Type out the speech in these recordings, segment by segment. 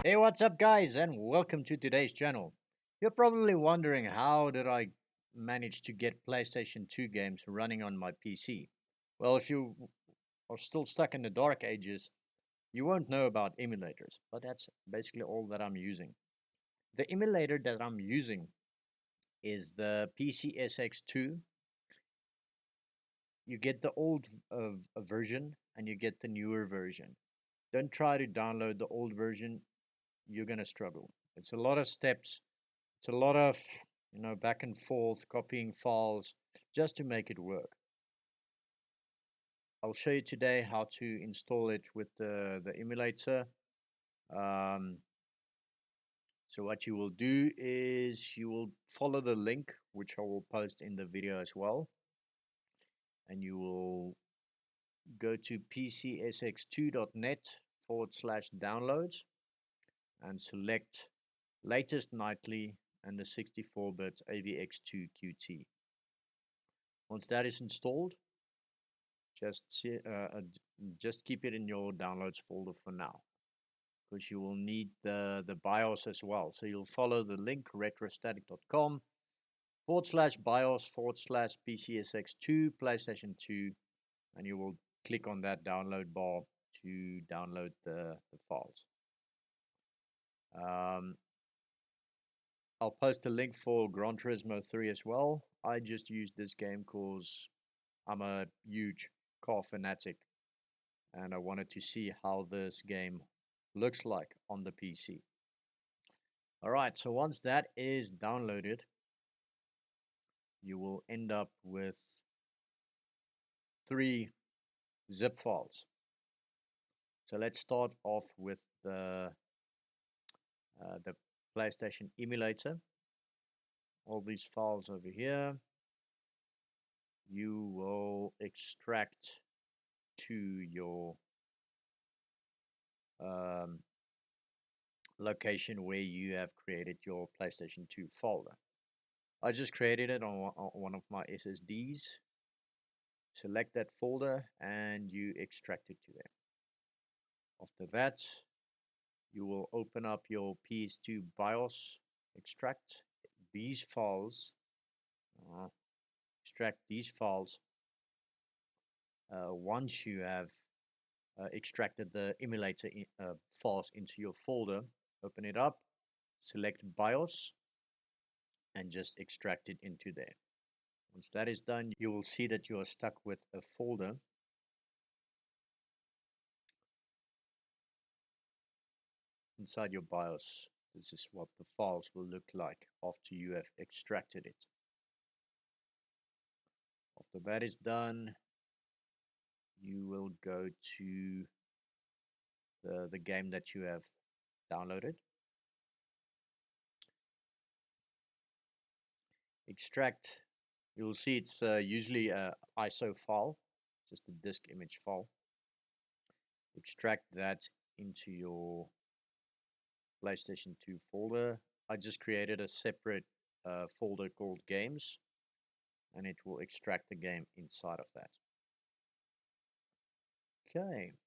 Hey, what's up guys, and welcome to today's channel. You're probably wondering, how did I manage to get PlayStation 2 games running on my PC? Well, if you are still stuck in the dark ages, you won't know about emulators, but that's basically all that I'm using. The emulator that I'm using is the PCSX2. You get the old version and you get the newer version. Don't try to download the old version, you're going to struggle. It's a lot of steps. It's a lot of, back and forth, copying files just to make it work. I'll show you today how to install it with the emulator. Um, so what you will do is you will follow the link, which I will post in the video as well. And you will go to pcsx2.net/downloads and select latest nightly and the 64-bit AVX2 QT. Once that is installed, just keep it in your downloads folder for now, because you will need the BIOS as well. So you'll follow the link retrostatic.com/BIOS/PCSX2 PlayStation 2, and you will click on that download bar to download the files. I'll post a link for Gran Turismo 3 as well. I just used this game because I'm a huge car fanatic and I wanted to see how this game looks like on the PC. Alright, so once that is downloaded, you will end up with 3 zip files. So let's start off with the PlayStation emulator. All these files over here, you will extract to your um, location where you have created your PlayStation 2 folder. I just created it on one of my SSDs. Select that folder and you extract it to there. After that, you will open up your PS2 BIOS, extract these files, uh, extract these files. Once you have extracted the emulator files into your folder, open it up, select BIOS, and just extract it into there. Once that is done, you will see that you are stuck with a folder. Inside your BIOS, this is what the files will look like after you have extracted it. After that is done, you will go to the game that you have downloaded. Extract, you'll see it's usually a ISO file, just a disk image file. Extract that into your PlayStation 2 folder. I just created a separate folder called games, and it will extract the game inside of that. Okay.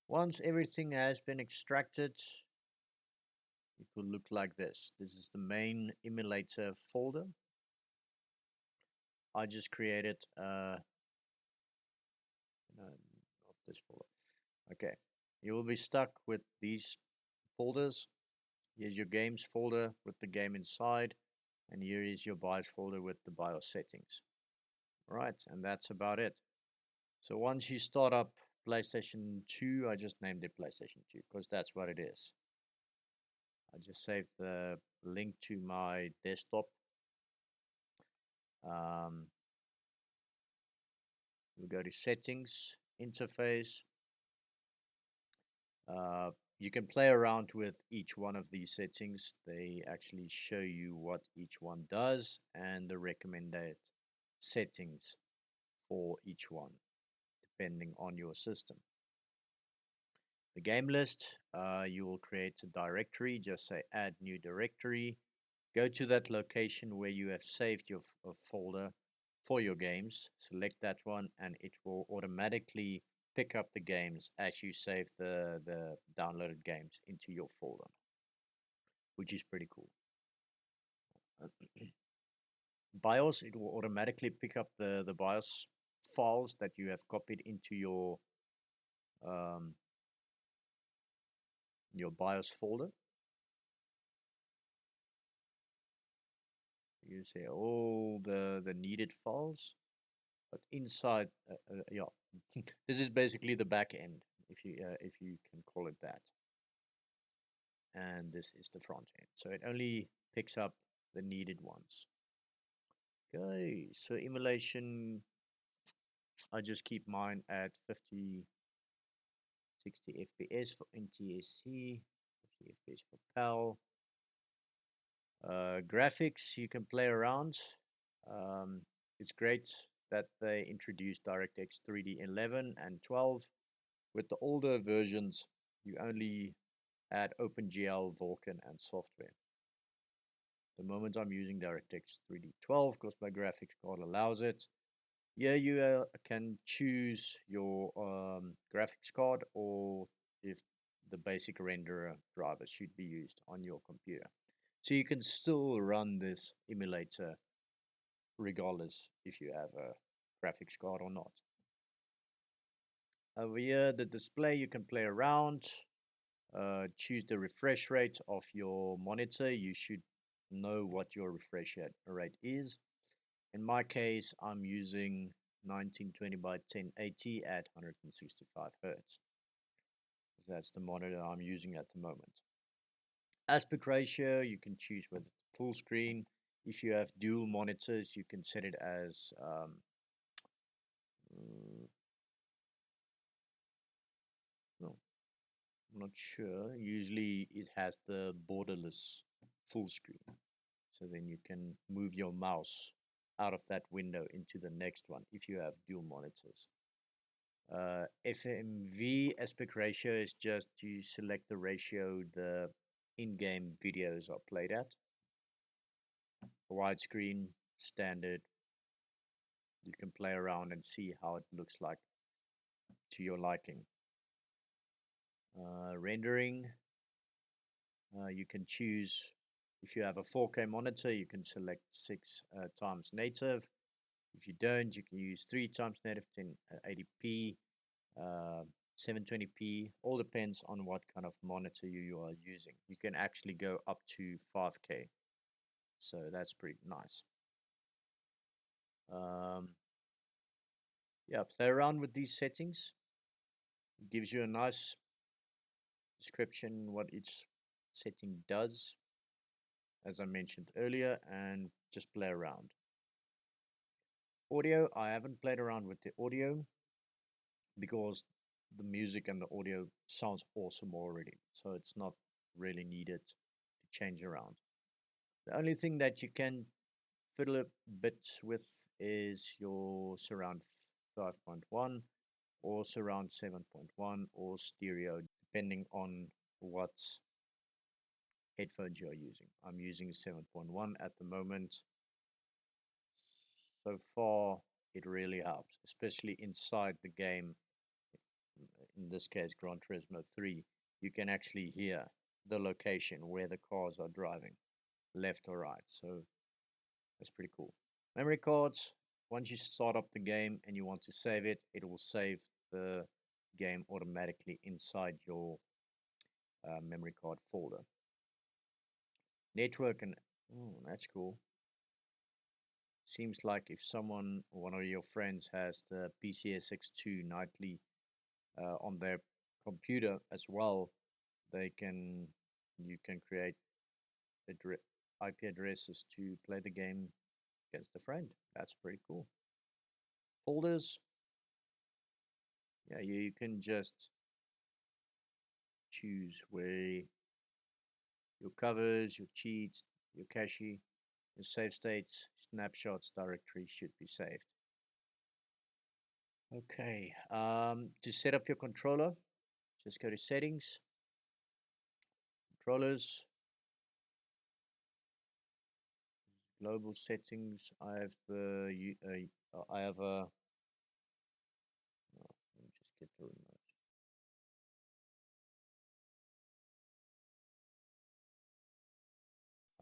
Once everything has been extracted, it will look like this. This is the main emulator folder. I just created no, not this folder. Okay. You will be stuck with these folders. Here's your games folder with the game inside, and here is your BIOS folder with the BIOS settings. Right, and that's about it. So once you start up PlayStation 2, I just named it PlayStation 2 because that's what it is. I just saved the link to my desktop. We'll go to settings, interface. You can play around with each one of these settings. They actually show you what each one does and the recommended settings for each one, depending on your system. The game list, you will create a directory. Just say add new directory. Go to that location where you have saved your folder for your games. Select that one and it will automatically pick up the games as you save the downloaded games into your folder, which is pretty cool. BIOS, it will automatically pick up the BIOS files that you have copied into um, your BIOS folder. You say all the needed files, but inside, yeah, this is basically the back end, if you can call it that. And this is the front end, so it only picks up the needed ones. Okay, so emulation, I just keep mine at 50, 60 FPS for NTSC, 50 FPS for PAL. Graphics, you can play around. It's great that they introduced DirectX 3D 11 and 12. With the older versions, you only add OpenGL, Vulkan, and software. The moment I'm using DirectX 3D 12 because my graphics card allows it. Yeah, you can choose your graphics card, or if the basic renderer driver should be used on your computer. So you can still run this emulator regardless if you have a graphics card or not. Over here, the display, you can play around, choose the refresh rate of your monitor. You should know what your refresh rate is. In my case, I'm using 1920 by 1080 at 165 Hertz. That's the monitor I'm using at the moment. Aspect ratio, you can choose whether it's full screen. If you have dual monitors, you can set it as no, I'm not sure. Usually it has the borderless full screen. So then you can move your mouse out of that window into the next one if you have dual monitors. FMV aspect ratio is just to select the ratio the in-game videos are played at. Widescreen, standard. You can play around and see how it looks like to your liking. Rendering, you can choose, if you have a 4K monitor, you can select 6 times native. If you don't, you can use 3 times native, 1080p, 720p. All depends on what kind of monitor you are using. You can actually go up to 5K, so that's pretty nice. Yeah, play around with these settings. It gives you a nice description what each setting does, as I mentioned earlier, and just play around. Audio, I haven't played around with the audio because the music and the audio sounds awesome already, so it's not really needed to change around. The only thing that you can fiddle a bit with is your surround 5.1 or surround 7.1 or stereo, depending on what headphones you're using. I'm using 7.1 at the moment. So far, it really helps, especially inside the game. In this case, Gran Turismo 3, you can actually hear the location where the cars are driving, left or right. So that's pretty cool. Memory cards, once you start up the game and you want to save it, it will save the game automatically inside your memory card folder. Network, and that's cool. Seems like if one of your friends has the PCSX2 Nightly on their computer as well, you can create IP addresses to play the game against a friend. That's pretty cool. Folders, yeah, you can just choose where your covers, your cheats, your cache, your save states, snapshots directory should be saved. Okay, to set up your controller, just go to settings, controllers, global settings. I have I have a, let me just get the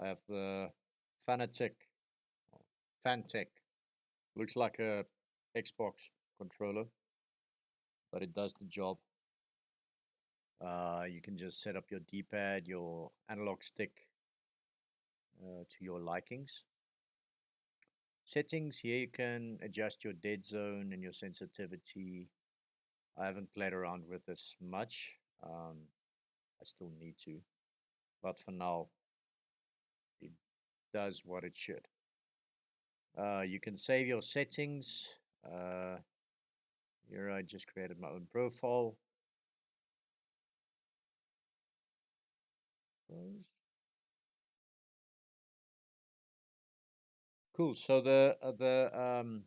I have the Fanatec, Fantech. Looks like a Xbox controller, but it does the job. You can just set up your D-pad, your analog stick to your likings. Settings, here you can adjust your dead zone and your sensitivity. I haven't played around with this much. I still need to, but for now, it does what it should. You can save your settings. Here I just created my own profile. Cool. So the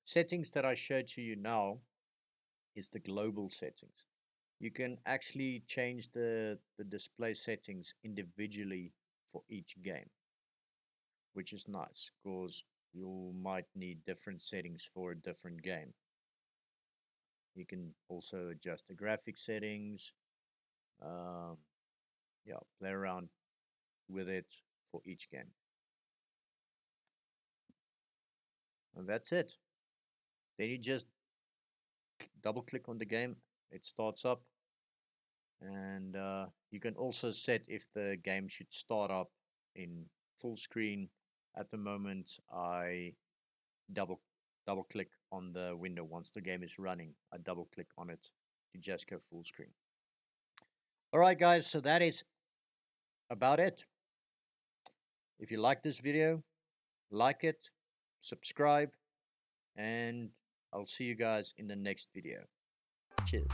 settings that I showed to you now is the global settings. You can actually change the display settings individually for each game, which is nice because you might need different settings for a different game. You can also adjust the graphic settings. Yeah, play around with it for each game. And that's it. Then you just double click on the game, it starts up, and you can also set if the game should start up in full screen. At the moment, I double click on the window. Once the game is running, I double click on it to just go full screen. All right, guys, so that is about it. If you like this video, like it, subscribe, and I'll see you guys in the next video. Cheers.